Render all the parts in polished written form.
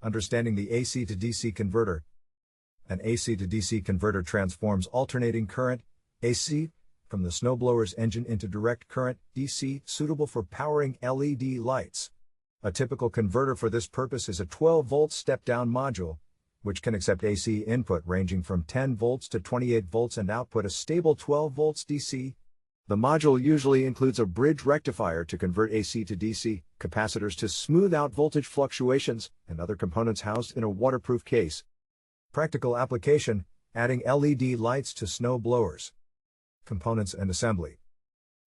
Understanding the AC to DC converter. An AC to DC converter transforms alternating current, AC, from the snowblower's engine into direct current, DC, suitable for powering LED lights. A typical converter for this purpose is a 12-volt step-down module, which can accept AC input ranging from 10 volts to 28 volts and output a stable 12 volts DC. The module usually includes a bridge rectifier to convert AC to DC, capacitors to smooth out voltage fluctuations, and other components housed in a waterproof case. Practical application: adding LED lights to snow blowers. Components and assembly.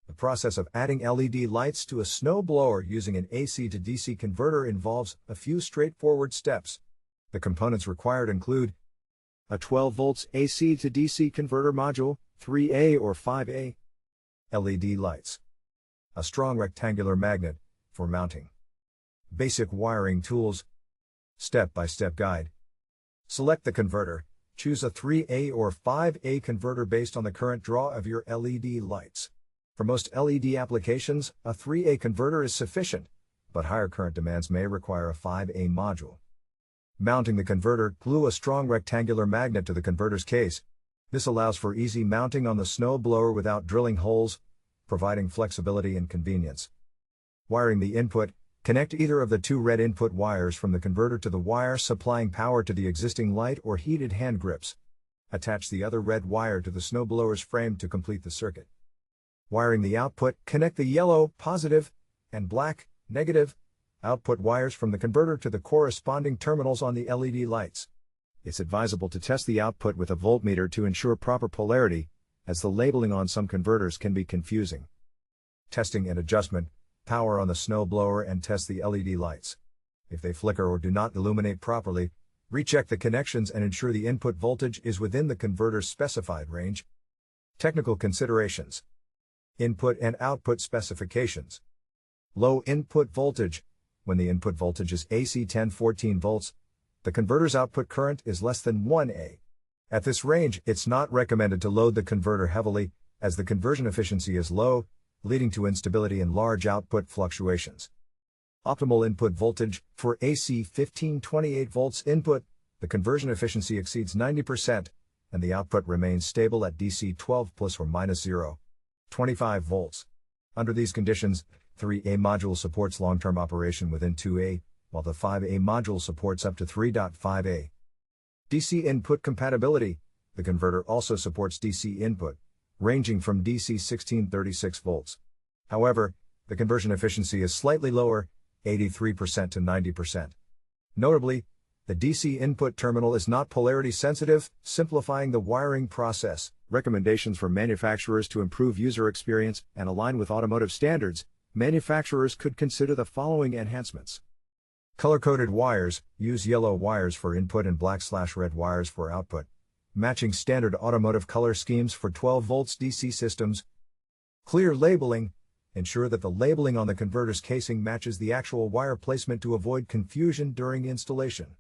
The process of adding LED lights to a snow blower using an AC to DC converter involves a few straightforward steps. The components required include a 12 volts AC to DC converter module, 3A or 5A, LED lights, a strong rectangular magnet for mounting, basic wiring tools, step-by-step guide. Select the converter. Choose a 3A or 5A converter based on the current draw of your LED lights. For most LED applications, a 3A converter is sufficient, but higher current demands may require a 5A module. Mounting the converter: glue a strong rectangular magnet to the converter's case. This allows for easy mounting on the snow blower without drilling holes, providing flexibility and convenience. Wiring the input: connect either of the two red input wires from the converter to the wire supplying power to the existing light or heated hand grips. Attach the other red wire to the snowblower's frame to complete the circuit. Wiring the output: connect the yellow, positive, and black, negative, output wires from the converter to the corresponding terminals on the LED lights. It's advisable to test the output with a voltmeter to ensure proper polarity, as the labeling on some converters can be confusing. Testing and adjustment: power on the snowblower and test the LED lights. If they flicker or do not illuminate properly, recheck the connections and ensure the input voltage is within the converter's specified range. Technical considerations: input and output specifications. Low input voltage: when the input voltage is AC 10-14 volts, the converter's output current is less than 1A. At this range, it's not recommended to load the converter heavily, as the conversion efficiency is low, leading to instability and large output fluctuations. Optimal input voltage: for AC 15-28 volts input, the conversion efficiency exceeds 90%, and the output remains stable at DC 12 plus or minus 0.25 volts. Under these conditions, 3A module supports long-term operation within 2A, while the 5A module supports up to 3.5A. DC input compatibility: the converter also supports DC input, ranging from DC 1636 volts. However, the conversion efficiency is slightly lower, 83% to 90%. Notably, the DC input terminal is not polarity sensitive, simplifying the wiring process. Recommendations for manufacturers: to improve user experience and align with automotive standards, manufacturers could consider the following enhancements. Color-coded wires: use yellow wires for input and black/red wires for output, matching standard automotive color schemes for 12 volts DC systems. Clear labeling: ensure that the labeling on the converter's casing matches the actual wire placement to avoid confusion during installation.